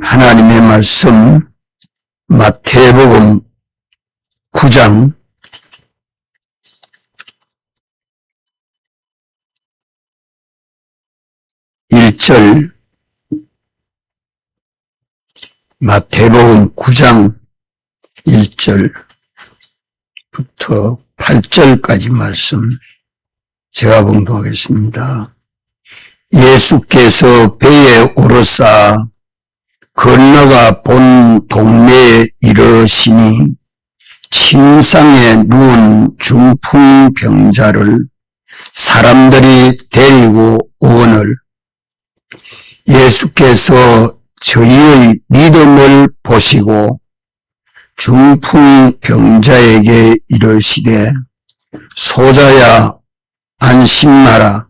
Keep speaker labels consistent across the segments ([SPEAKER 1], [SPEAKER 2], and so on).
[SPEAKER 1] 하나님의 말씀 마태복음 9장 1절 마태복음 9장 1절부터 8절까지 말씀 제가 봉독하겠습니다. 예수께서 배에 오르사 건너가 본 동네에 이르시니 침상에 누운 중풍병자를 사람들이 데리고 오거늘 예수께서 저희의 믿음을 보시고 중풍병자에게 이르시되 소자야 안심하라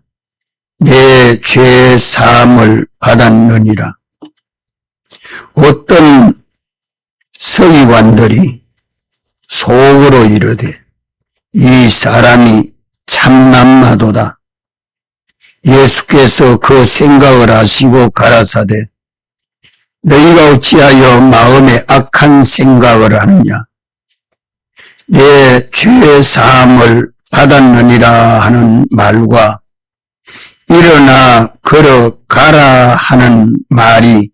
[SPEAKER 1] 내 죄 사함을 받았느니라. 어떤 서기관들이 속으로 이르되 이 사람이 참남하도다. 예수께서 그 생각을 하시고 가라사대 너희가 어찌하여 마음에 악한 생각을 하느냐. 내 죄 사함을 받았느니라 하는 말과 일어나 걸어가라 하는 말이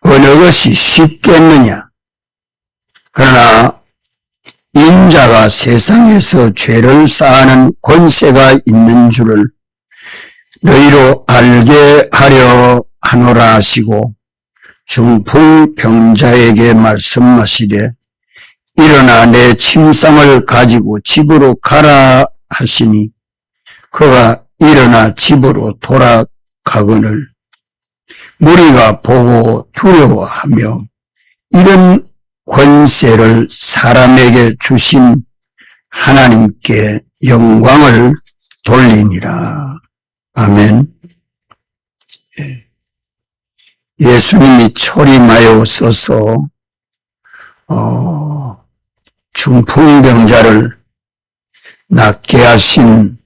[SPEAKER 1] 어느 것이 쉽겠느냐. 그러나 인자가 세상에서 죄를 사하는 권세가 있는 줄을 너희로 알게 하려 하노라 하시고 중풍병자에게 말씀하시되 일어나 내 침상을 가지고 집으로 가라 하시니 그가 일어나 집으로 돌아가거늘 무리가 보고 두려워하며 이런 권세를 사람에게 주신 하나님께 영광을 돌리니라. 아멘. 예수님이 초림하여서서 중풍병자를 낫게 하신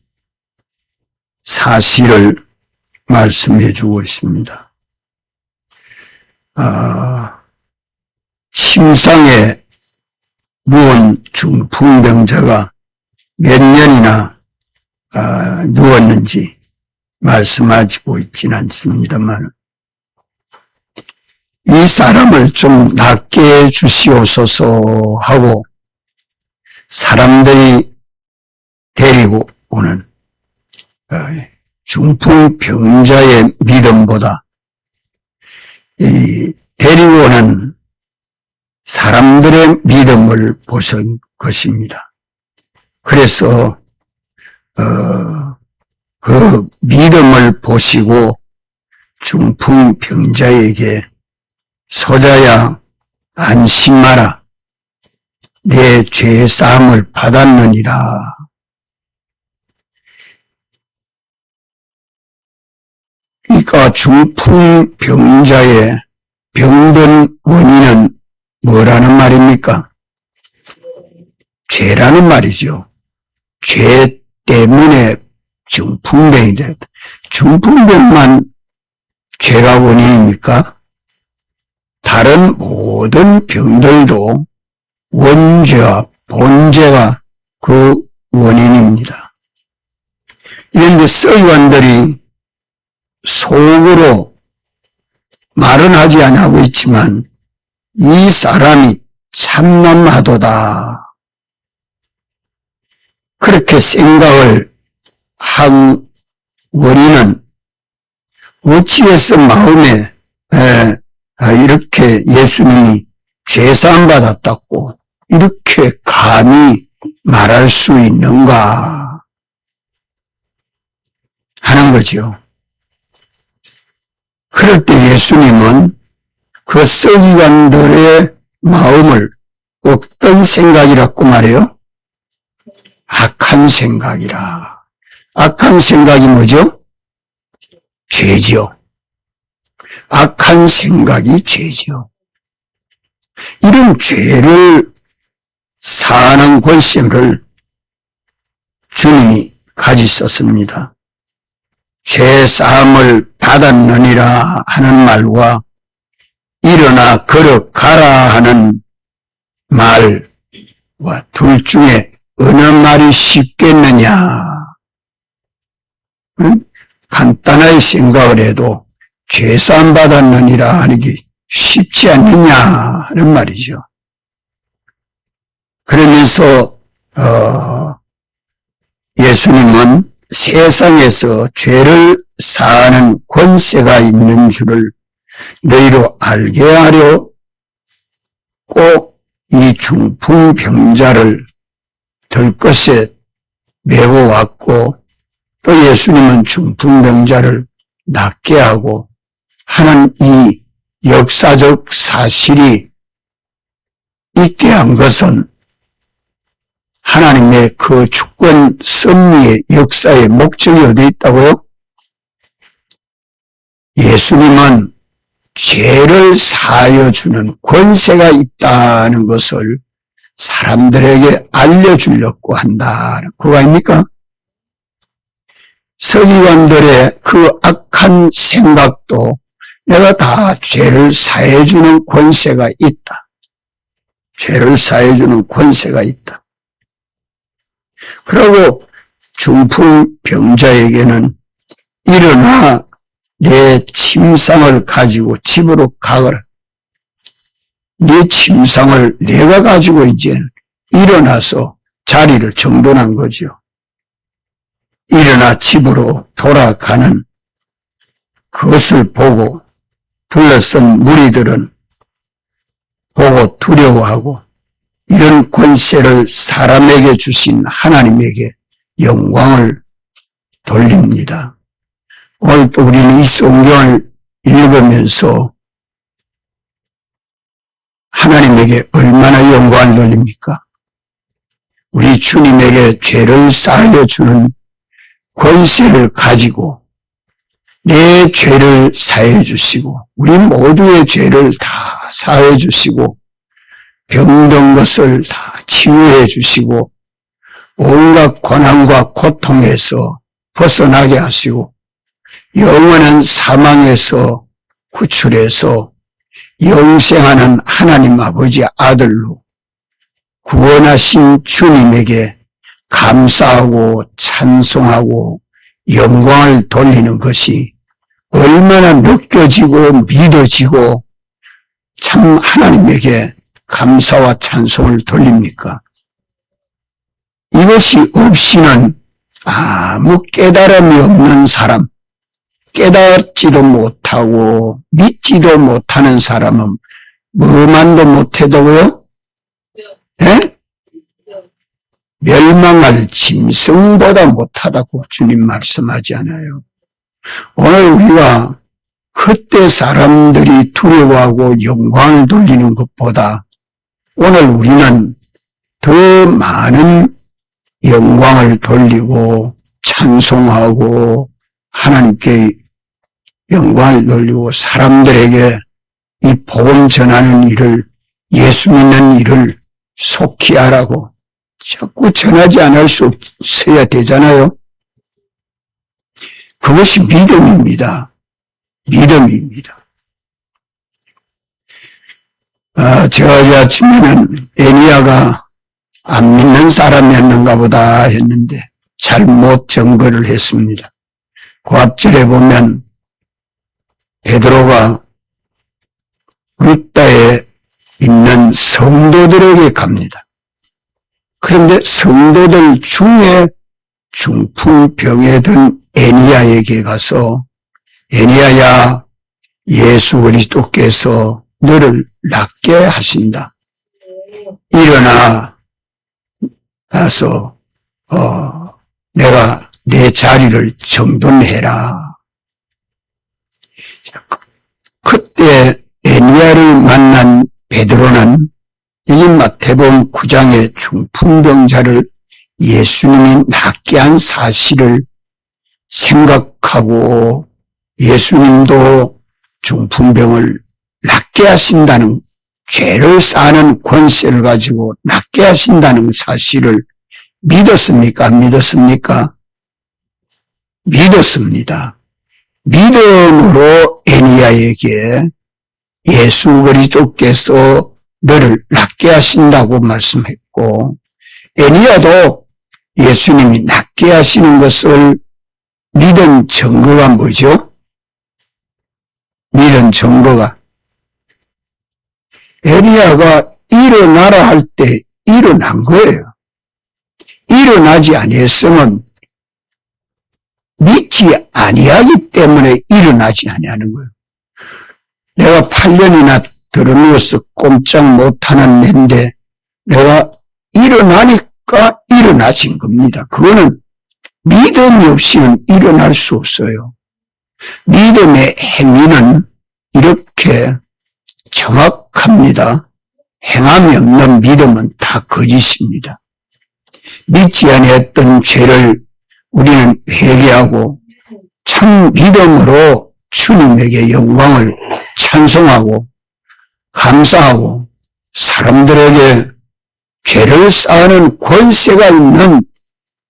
[SPEAKER 1] 사실을 말씀해 주고 있습니다. 침상에 누운 중풍병자가 몇 년이나 누웠는지 말씀하고 있지는 않습니다만 이 사람을 좀 낫게 해 주시옵소서 하고 사람들이 데리고 오는 중풍병자의 믿음보다 이 데리고 오는 사람들의 믿음을 보신 것입니다. 그래서 그 믿음을 보시고 중풍병자에게 소자야 안심하라 내 죄 사함을 받았느니라. 그러니까 중풍병자의 병든 원인은 뭐라는 말입니까? 죄라는 말이죠. 죄 때문에 중풍병이 됐다. 중풍병만 죄가 원인입니까? 다른 모든 병들도 원죄와 본죄가 그 원인입니다. 그런데 서기관들이 속으로 말은 하지 않고 있지만 이 사람이 참남하도다. 그렇게 생각을 한 원인은 어찌해서 마음에 이렇게 예수님이 죄사함 받았다고 이렇게 감히 말할 수 있는가 하는 거죠. 그럴 때 예수님은 그 서기관들의 마음을 어떤 생각이라고 말해요? 악한 생각이라. 악한 생각이 뭐죠? 죄죠. 악한 생각이 죄죠. 이런 죄를 사하는 권세를 주님이 가지셨습니다. 죄 사함을 받았느니라 하는 말과 일어나 걸어가라 하는 말과 둘 중에 어느 말이 쉽겠느냐? 응? 간단하게 생각을 해도 죄사함 받았느니라 하는 게 쉽지 않느냐 하는 말이죠. 그러면서 예수님은 세상에서 죄를 사하는 권세가 있는 줄을 너희로 알게 하려 꼭 이 중풍병자를 들것에 메고 왔고 또 예수님은 중풍병자를 낫게 하고 하는 이 역사적 사실이 있게 한 것은 하나님의 그 주권 섭리의 역사의 목적이 어디 있다고요? 예수님은 죄를 사하여 주는 권세가 있다는 것을 사람들에게 알려주려고 한다. 그거 아닙니까? 서기관들의 그 악한 생각도 내가 다 죄를 사해 주는 권세가 있다. 죄를 사해 주는 권세가 있다. 그리고 중풍병자에게는 일어나 내 침상을 가지고 집으로 가거라. 네 침상을 내가 가지고 이제 일어나서 자리를 정돈한 거죠. 일어나 집으로 돌아가는 그것을 보고 둘러선 무리들은 보고 두려워하고 이런 권세를 사람에게 주신 하나님에게 영광을 돌립니다. 오늘 또 우리는 이 성경을 읽으면서 하나님에게 얼마나 영광을 돌립니까? 우리 주님에게 죄를 사하여 주는 권세를 가지고 내 죄를 사해 주시고 우리 모두의 죄를 다 사해 주시고 병든 것을 다 치유해 주시고 온갖 고난과 고통에서 벗어나게 하시고 영원한 사망에서 구출해서 영생하는 하나님 아버지 아들로 구원하신 주님에게 감사하고 찬송하고 영광을 돌리는 것이 얼마나 느껴지고 믿어지고 참 하나님에게 감사와 찬송을 돌립니까? 이것이 없이는 아무 깨달음이 없는 사람, 깨닫지도 못하고 믿지도 못하는 사람은 뭐만도 못해도요? 예? 멸망할 짐승보다 못하다고 주님 말씀하지 않아요. 오늘 우리가 그때 사람들이 두려워하고 영광을 돌리는 것보다 오늘 우리는 더 많은 영광을 돌리고 찬송하고 하나님께 영광을 돌리고 사람들에게 이 복음 전하는 일을 예수 믿는 일을 속히 하라고 자꾸 전하지 않을 수 없어야 되잖아요. 그것이 믿음입니다. 믿음입니다. 제가 어제 아침에는 에니야가 안 믿는 사람이었는가 보다 했는데 잘못 증거를 했습니다. 그 앞절에 보면 베드로가 루다에 있는 성도들에게 갑니다. 그런데 성도들 중에 중풍병에 든 에니야에게 가서 에니야야 예수 그리스도께서 너를 낫게 하신다. 일어나 가서 내가 내 자리를 정돈해라. 그때 에니야를 만난 베드로는 이 마태복음 9장의 중풍병자를 예수님이 낫게 한 사실을 생각하고 예수님도 중풍병을 낫게 하신다는 죄를 사는 권세를 가지고 낫게 하신다는 사실을 믿었습니까? 안 믿었습니까? 믿었습니다. 믿음으로 에니야에게 예수 그리스도께서 너를 낫게 하신다고 말씀했고, 엘리야도 예수님이 낫게 하시는 것을 믿은 증거가 뭐죠? 믿은 증거가 엘리야가 일어나라 할 때 일어난 거예요. 일어나지 아니했으면 믿지 아니하기 때문에 일어나지 아니하는 거예요. 내가 8년이나 들어누워서 꼼짝 못하는 낸데 내가 일어나니까 일어나진 겁니다. 그거는 믿음이 없이는 일어날 수 없어요. 믿음의 행위는 이렇게 정확합니다. 행함이 없는 믿음은 다 거짓입니다. 믿지 아니했던 죄를 우리는 회개하고 참 믿음으로 주님에게 영광을 찬송하고 감사하고 사람들에게 죄를 쌓는 권세가 있는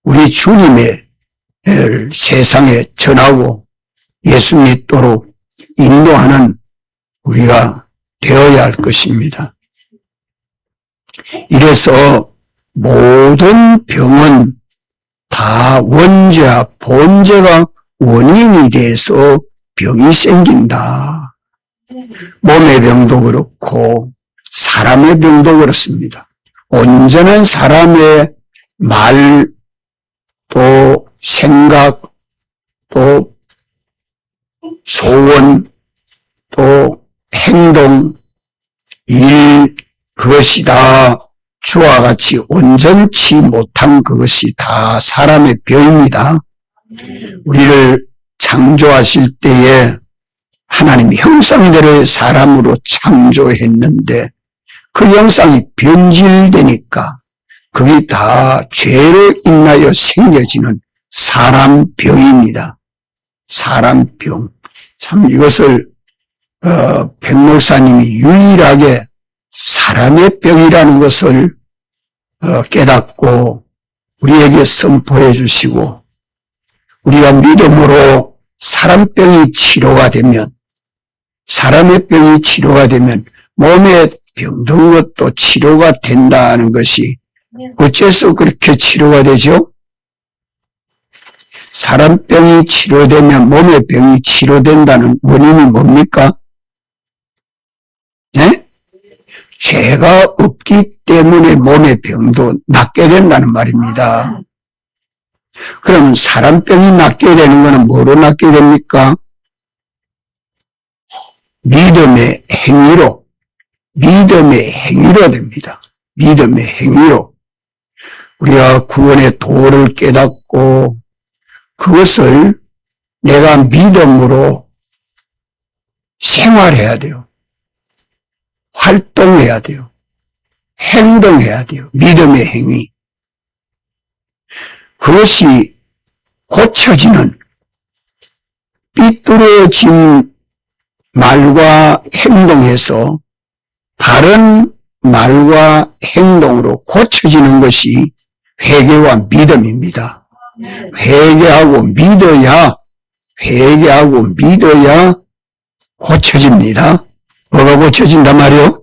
[SPEAKER 1] 우리 주님의 세상에 전하고 예수 믿도록 인도하는 우리가 되어야 할 것입니다. 이래서 모든 병은 다 원죄와 본죄가 원인이 돼서 병이 생긴다. 몸의 병도 그렇고 사람의 병도 그렇습니다. 온전한 사람의 말, 또 생각, 또 소원, 또 행동, 일, 그것이 다 주와 같이 온전치 못한 그것이 다 사람의 병입니다. 우리를 창조하실 때에 하나님이 형상대로의 사람으로 창조했는데 그 형상이 변질되니까 그게 다 죄로 인하여 생겨지는 사람병입니다. 사람병. 참 이것을 백 목사님이 유일하게 사람의 병이라는 것을 깨닫고 우리에게 선포해 주시고 우리가 믿음으로 사람병이 치료가 되면 사람의 병이 치료가 되면 몸에 병든 것도 치료가 된다는 것이 어째서 그렇게 치료가 되죠? 사람 병이 치료되면 몸의 병이 치료된다는 원인이 뭡니까? 네? 죄가 없기 때문에 몸의 병도 낫게 된다는 말입니다. 그럼 사람 병이 낫게 되는 것은 뭐로 낫게 됩니까? 믿음의 행위로, 믿음의 행위로 됩니다. 믿음의 행위로. 우리가 구원의 도를 깨닫고 그것을 내가 믿음으로 생활해야 돼요. 활동해야 돼요. 행동해야 돼요. 믿음의 행위. 그것이 고쳐지는 삐뚤어진 말과 행동에서 바른 말과 행동으로 고쳐지는 것이 회개와 믿음입니다. 회개하고 믿어야 고쳐집니다. 뭐가 고쳐진단 말이요?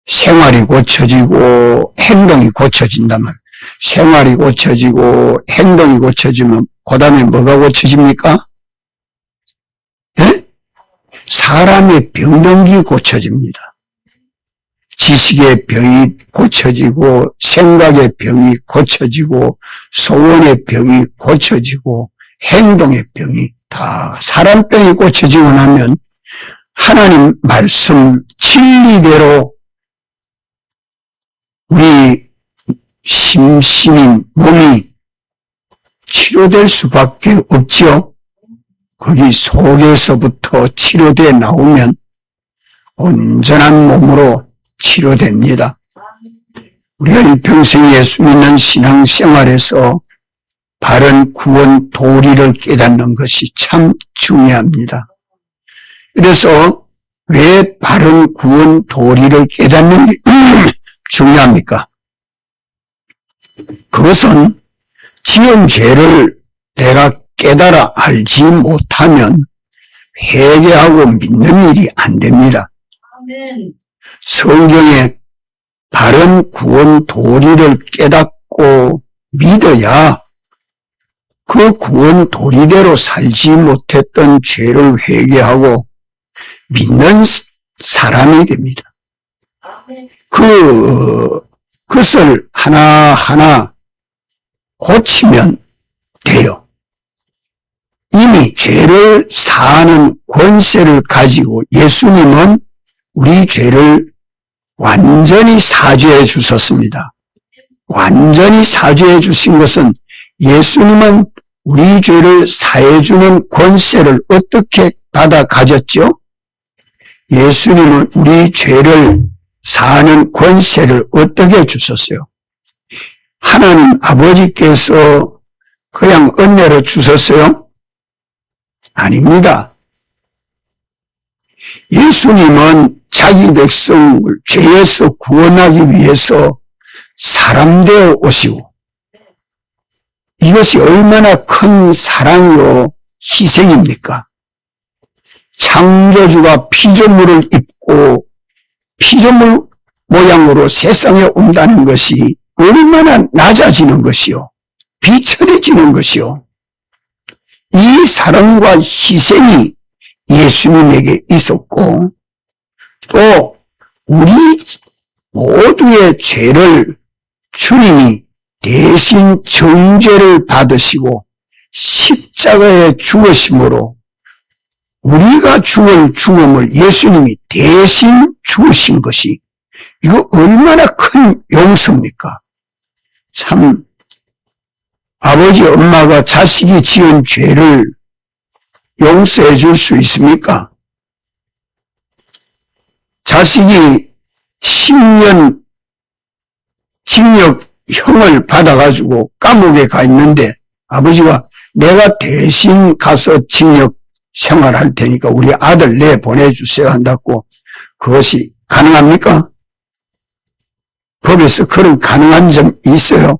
[SPEAKER 1] 생활이 고쳐지고 행동이 고쳐진단 말이에요. 생활이 고쳐지고 행동이 고쳐지면 그 다음에 뭐가 고쳐집니까? 네? 사람의 병든기 고쳐집니다. 지식의 병이 고쳐지고 생각의 병이 고쳐지고 소원의 병이 고쳐지고 행동의 병이 다 사람병이 고쳐지고 나면 하나님 말씀 진리대로 우리 심신인 몸이 치료될 수밖에 없지요. 거기 속에서부터 치료돼 나오면 온전한 몸으로 치료됩니다. 우리가 일평생 예수 믿는 신앙생활에서 바른 구원 도리를 깨닫는 것이 참 중요합니다. 그래서 왜 바른 구원 도리를 깨닫는 게 중요합니까? 그것은 지은 죄를 내가 깨달아 알지 못하면 회개하고 믿는 일이 안 됩니다.
[SPEAKER 2] 아멘.
[SPEAKER 1] 성경에 바른 구원 도리를 깨닫고 믿어야 그 구원 도리대로 살지 못했던 죄를 회개하고 믿는 사람이 됩니다.
[SPEAKER 2] 아멘.
[SPEAKER 1] 그것을 하나하나 고치면 돼요. 이미 죄를 사하는 권세를 가지고 예수님은 우리 죄를 완전히 사죄해 주셨습니다. 완전히 사죄해 주신 것은 예수님은 우리 죄를 사해 주는 권세를 어떻게 받아 가졌죠? 예수님은 우리 죄를 사하는 권세를 어떻게 주셨어요? 하나님 아버지께서 그냥 은혜로 주셨어요? 아닙니다. 예수님은 자기 백성을 죄에서 구원하기 위해서 사람 되어 오시고 이것이 얼마나 큰 사랑이요 희생입니까? 창조주가 피조물을 입고 피조물 모양으로 세상에 온다는 것이 얼마나 낮아지는 것이요 비천해지는 것이요 이 사랑과 희생이 예수님에게 있었고 또 우리 모두의 죄를 주님이 대신 정죄를 받으시고 십자가에 죽으심으로 우리가 죽을 죽음을 예수님이 대신 죽으신 것이 이거 얼마나 큰 용서입니까? 참 아버지 엄마가 자식이 지은 죄를 용서해 줄 수 있습니까? 자식이 10년 징역형을 받아가지고 감옥에 가 있는데 아버지가 내가 대신 가서 징역 생활할 테니까 우리 아들 내보내주세요 한다고 그것이 가능합니까? 법에서 그런 가능한 점 있어요?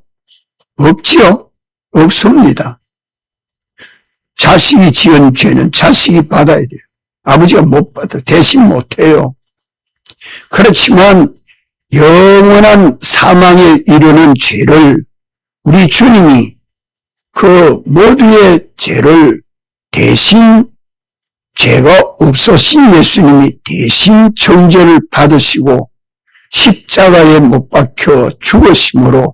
[SPEAKER 1] 없지요? 없습니다. 자식이 지은 죄는 자식이 받아야 돼요. 아버지가 못 받아 대신 못해요. 그렇지만 영원한 사망에 이르는 죄를 우리 주님이 그 모두의 죄를 대신 죄가 없으신 예수님이 대신 정죄를 받으시고 십자가에 못 박혀 죽으심으로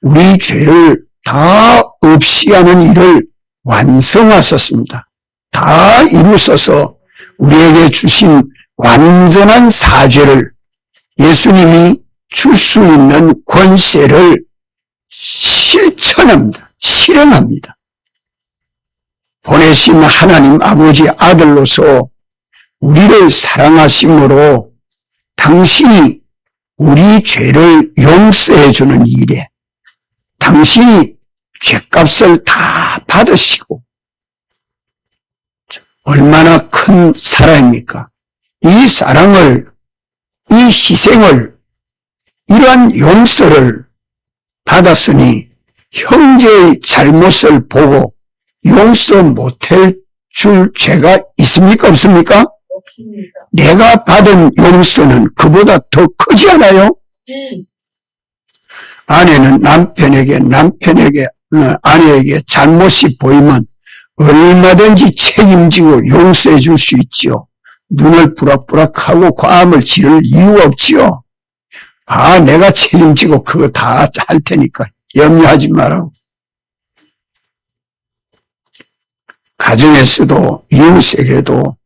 [SPEAKER 1] 우리 죄를 다 없이 하는 일을 완성하셨습니다. 다 이루셔서 우리에게 주신 완전한 사죄를 예수님이 줄 수 있는 권세를 실천합니다. 실행합니다. 보내신 하나님 아버지 아들로서 우리를 사랑하심으로 당신이 우리 죄를 용서해 주는 일에 당신이 죄값을 다 받으시고 얼마나 큰 사랑입니까? 이 사랑을, 이 희생을, 이러한 용서를 받았으니 형제의 잘못을 보고 용서 못할 줄 죄가 있습니까? 없습니까?
[SPEAKER 2] 없습니다.
[SPEAKER 1] 내가 받은 용서는 그보다 더 크지 않아요? 아내는 남편에게, 아내에게 잘못이 보이면 얼마든지 책임지고 용서해 줄 수 있지요. 눈을 부락부락하고 과음을 지를 이유가 없지요. 아, 내가 책임지고 그거 다 할 테니까 염려하지 마라고. 가정에서도 이웃에게도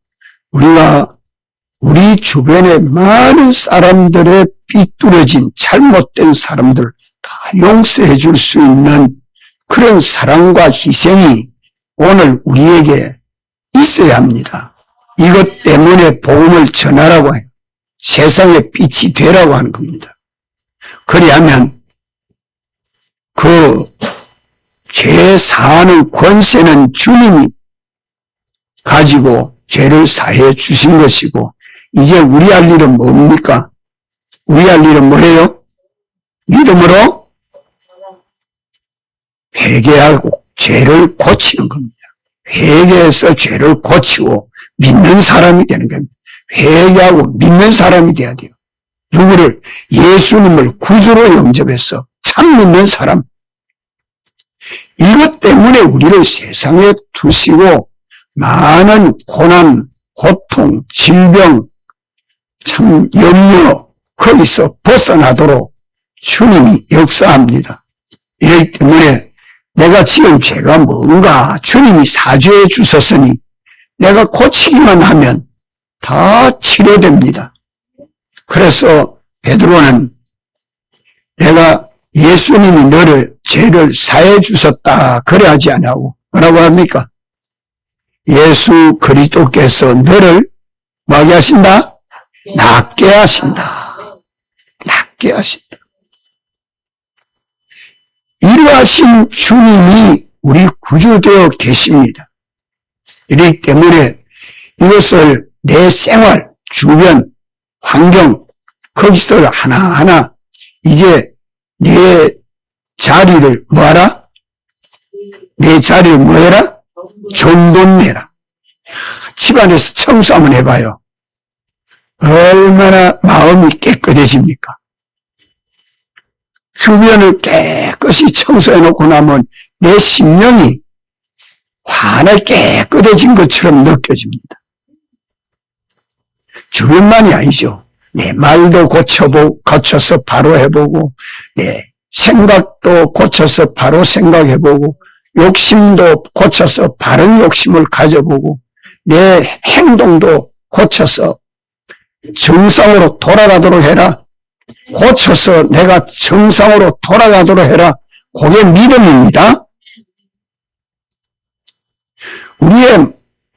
[SPEAKER 1] 우리가 우리 주변의 많은 사람들의 삐뚤어진 잘못된 사람들 다 용서해 줄 수 있는 그런 사랑과 희생이 오늘 우리에게 있어야 합니다. 이것 때문에 복음을 전하라고 해요. 세상에 빛이 되라고 하는 겁니다. 그리하면 그 죄 사하는 권세는 주님이 가지고 죄를 사해 주신 것이고 이제 우리 할 일은 뭡니까? 우리 할 일은 뭐예요? 믿음으로 회개하고 죄를 고치는 겁니다. 회개해서 죄를 고치고 믿는 사람이 되는 겁니다. 회개하고 믿는 사람이 돼야 돼요. 누구를? 예수님을 구주로 영접해서 참 믿는 사람. 이것 때문에 우리를 세상에 두시고 많은 고난, 고통, 질병, 참 염려, 거기서 벗어나도록 주님이 역사합니다. 이렇기 때문에 내가 지은 죄가 뭔가 주님이 사죄해 주셨으니 내가 고치기만 하면 다 치료됩니다. 그래서 베드로는 내가 예수님이 너를 죄를 사해 주셨다 그래 하지 않냐고 뭐라고 합니까? 예수 그리스도께서 너를 뭐하게 하신다? 낫게 하신다. 낫게 하신다. 이러하신 주님이 우리 구주되어 계십니다. 이렇기 때문에 이것을 내 생활, 주변, 환경, 거기서 하나하나 이제 내 자리를 뭐하라? 내 자리를 뭐해라? 정돈내라. 집안에서 청소 한번 해봐요. 얼마나 마음이 깨끗해집니까? 주변을 깨끗이 청소해놓고 나면 내 심령이 환하게 깨끗해진 것처럼 느껴집니다. 주변만이 아니죠. 내 말도 고쳐서 바로 해보고, 내 생각도 고쳐서 바로 생각해보고, 욕심도 고쳐서 바른 욕심을 가져보고, 내 행동도 고쳐서 정상으로 돌아가도록 해라. 고쳐서 내가 정상으로 돌아가도록 해라. 그게 믿음입니다. 우리의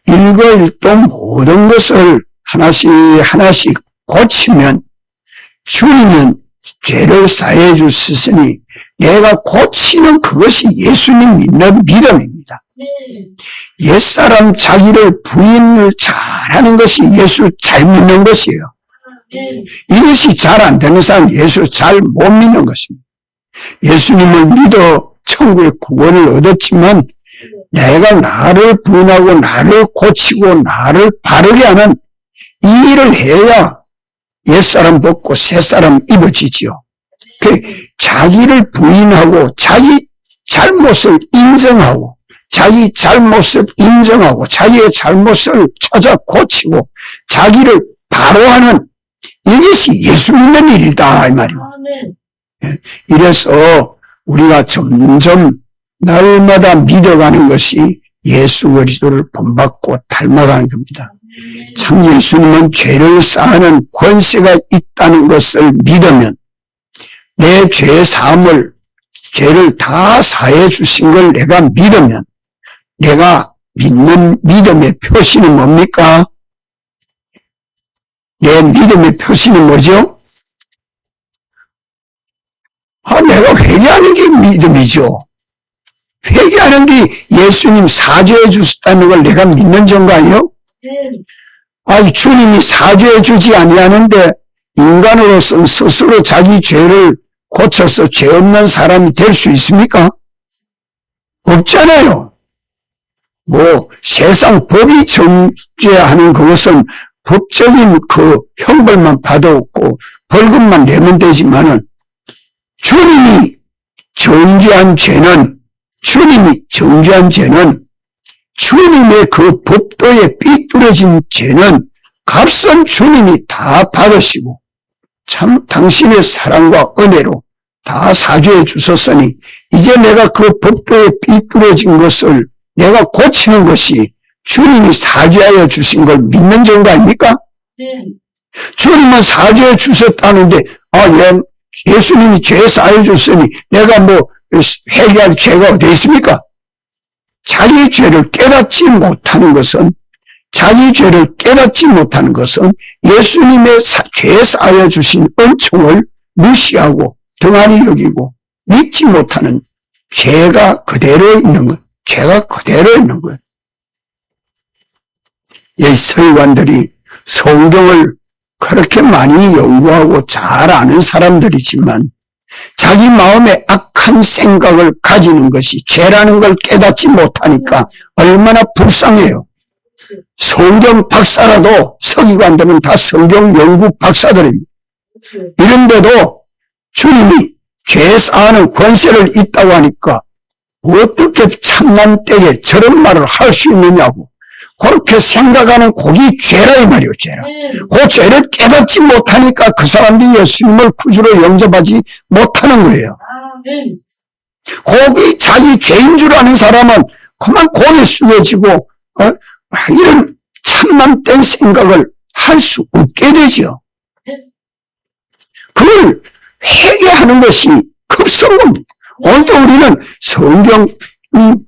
[SPEAKER 1] 일거일동 모든 것을 하나씩 고치면 주님은 죄를 사해 주셨으니 내가 고치는 그것이 예수님 믿는 믿음입니다. 옛사람 자기를 부인을 잘하는 것이 예수 잘 믿는 것이에요. 이것이 잘 안 되는 사람 예수 잘 못 믿는 것입니다. 예수님을 믿어 천국의 구원을 얻었지만 내가 나를 부인하고 나를 고치고 나를 바르게 하는 이 일을 해야 옛사람 벗고 새사람 입어지지요. 자기를 부인하고 자기 잘못을 인정하고 자기 잘못을 인정하고 자기의 잘못을 찾아 고치고 자기를 바로하는 이것이 예수 믿는 일이다 이 말이에요. 이래서 우리가 점점 날마다 믿어가는 것이 예수 그리스도를 본받고 닮아가는 겁니다. 참 예수님은 죄를 사하는 권세가 있다는 것을 믿으면 내 죄 사함을 죄를 다 사해 주신 걸 내가 믿으면 내가 믿는 믿음의 표시는 뭡니까? 내 믿음의 표시는 뭐죠? 내가 회개하는 게 믿음이죠. 회개하는 게 예수님 사죄해 주셨다는 걸 내가 믿는 정가요? 주님이 사죄해 주지 아니하는데 인간으로서 스스로 자기 죄를 고쳐서 죄 없는 사람이 될 수 있습니까? 없잖아요. 세상 법이 정죄하는 그것은 법적인 그 형벌만 받아오고 벌금만 내면 되지만은 주님이 정죄한 죄는 주님의 그 법도에 삐뚤어진 죄는 값은 주님이 다 받으시고 참 당신의 사랑과 은혜로 다 사죄해 주셨으니 이제 내가 그 법도에 삐뚤어진 것을 내가 고치는 것이 주님이 사죄하여 주신 걸 믿는 정도 아닙니까? 주님은 사죄해 주셨다는데 예수님이 죄 사해 줬으니 내가 회개할 죄가 어디 있습니까? 자기 죄를 깨닫지 못하는 것은 예수님의 죄 사해 주신 은총을 무시하고 등한히 여기고 믿지 못하는 죄가 그대로 있는 거예요. 이 서기관들이 성경을 그렇게 많이 연구하고 잘 아는 사람들이지만 잘 자기 마음에 악한 생각을 가지는 것이 죄라는 걸 깨닫지 못하니까 얼마나 불쌍해요. 성경 박사라도 서기관들은 다 성경 연구 박사들입니다. 이런데도 주님이 죄 사하는 권세를 있다고 하니까 어떻게 참난 때에 저런 말을 할 수 있느냐고 그렇게 생각하는 그게 죄라 이 말이에요. 죄라. 그 죄를 깨닫지 못하니까 그 사람들이 예수님을 구주로 영접하지 못하는 거예요.
[SPEAKER 2] 아멘.
[SPEAKER 1] 거기 자기 죄인 줄 아는 사람은 그만 고개 숙여지고 이런 참남된 생각을 할 수 없게 되죠. 그걸 회개하는 것이 급성입니다. 오늘도 우리는 성경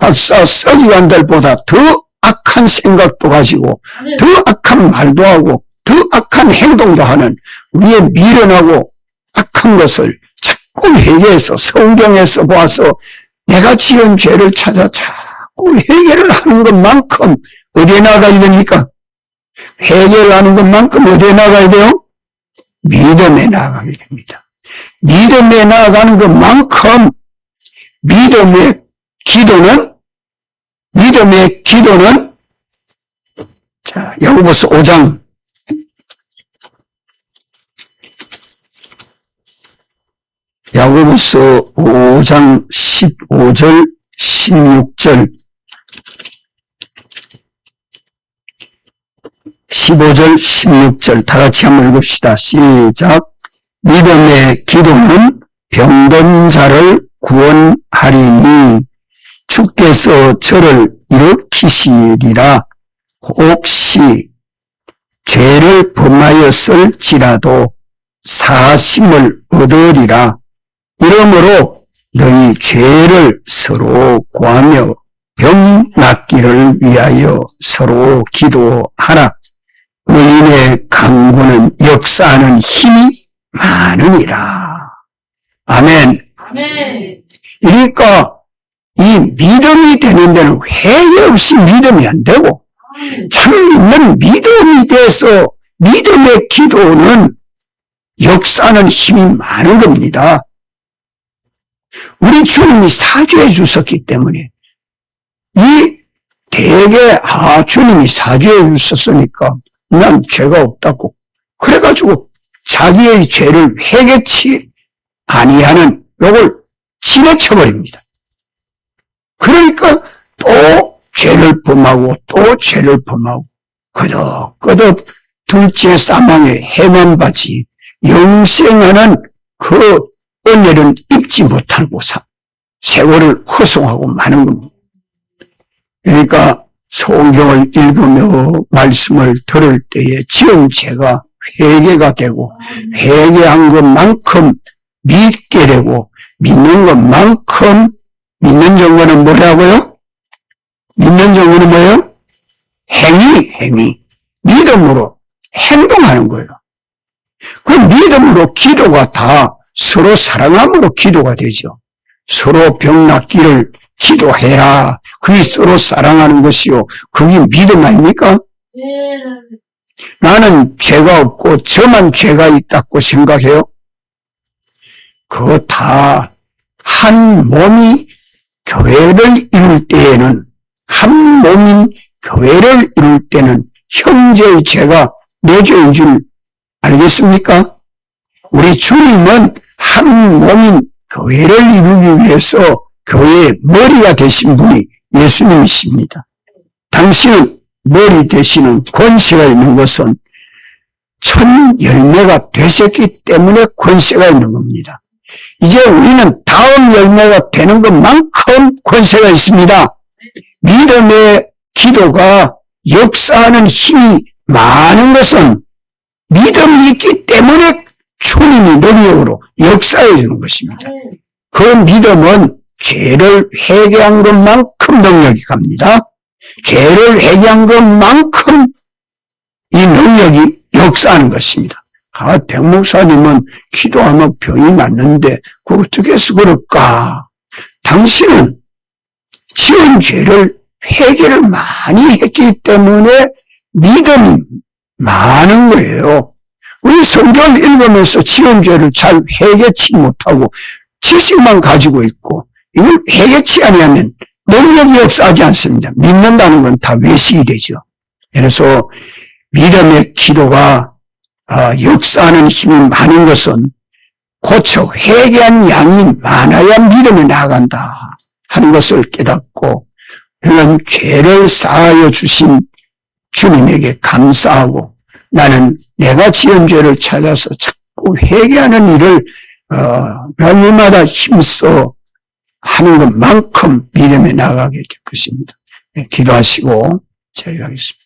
[SPEAKER 1] 박사 서기관들보다 더 악한 생각도 가지고 더 악한 말도 하고 더 악한 행동도 하는 우리의 미련하고 악한 것을 자꾸 회개해서 성경에서 보아서 내가 지은 죄를 찾아 자꾸 회개를 하는 것만큼 어디에 나가야 됩니까? 회개를 하는 것만큼 어디에 나가야 돼요? 믿음에 나가게 됩니다. 믿음에 나아가는 것만큼 믿음의 기도는 자, 야고보서 5장 15절 16절 15절 16절 다 같이 한번 읽읍시다. 시작. 믿음의 기도는 병든 자를 구원하리니 주께서 저를 일으키시리라. 혹시 죄를 범하였을지라도 사심을 얻으리라. 이러므로 너희 죄를 서로 구하며 병 낫기를 위하여 서로 기도하라. 의인의 강구는 역사하는 힘이 많으니라. 아멘.
[SPEAKER 2] 아멘.
[SPEAKER 1] 그러니까 이 믿음이 되는 데는 회개 없이 믿음이 안 되고 참 믿는 믿음이 돼서 믿음의 기도는 역사하는 힘이 많은 겁니다. 우리 주님이 사죄해 주셨기 때문에 이 대개 주님이 사죄해 주셨으니까 난 죄가 없다고 그래가지고 자기의 죄를 회개치 아니하는 요걸 지나쳐버립니다. 그러니까 또 죄를 범하고 또 죄를 범하고 끄덕끄덕 둘째 사망에 해만 받지 영생하는 그 은혜를 입지 못하고 세월을 허송하고 마는 겁니다. 그러니까 성경을 읽으며 말씀을 들을 때에 지은 죄가 회개가 되고 회개한 것만큼 믿게 되고 믿는 것만큼 믿는 정거는 뭐라고요? 믿는 정거는 뭐예요? 행위. 믿음으로 행동하는 거예요. 그 믿음으로 기도가 다 서로 사랑함으로 기도가 되죠. 서로 병 낫기를 기도해라. 그게 서로 사랑하는 것이요. 그게 믿음 아닙니까? 나는 죄가 없고 저만 죄가 있다고 생각해요? 그거 다 한 몸이 교회를 이룰 때에는 한 몸인 교회를 이룰 때는 형제의 죄가 내 죄인 줄 알겠습니까? 우리 주님은 한 몸인 교회를 이루기 위해서 교회의 머리가 되신 분이 예수님이십니다. 당신은 머리 되시는 권세가 있는 것은 천 열매가 되셨기 때문에 권세가 있는 겁니다. 이제 우리는 다음 열매가 되는 것만큼 권세가 있습니다. 믿음의 기도가 역사하는 힘이 많은 것은 믿음이 있기 때문에 주님이 능력으로 역사해 주는 것입니다. 그 믿음은 죄를 회개한 것만큼 능력이 갑니다. 죄를 회개한 것만큼 이 능력이 역사하는 것입니다. 백 목사님은 기도하면 병이 낫는데 그거 어떻게 해서 그럴까? 당신은 지은 죄를 회개를 많이 했기 때문에 믿음이 많은 거예요. 우리 성경을 읽으면서 지은 죄를 잘 회개치 못하고 지식만 가지고 있고 이걸 회개치 아니하면 능력이 역사하지 않습니다. 믿는다는 건 다 외식이 되죠. 그래서 믿음의 기도가 역사하는 힘이 많은 것은 고쳐 회개한 양이 많아야 믿음에 나아간다 하는 것을 깨닫고 그런 죄를 사하여 주신 주님에게 감사하고 나는 내가 지은 죄를 찾아서 자꾸 회개하는 일을 날마다 힘써 하는 것만큼 믿음에 나아가게 될 것입니다. 기도하시고 제외하겠습니다.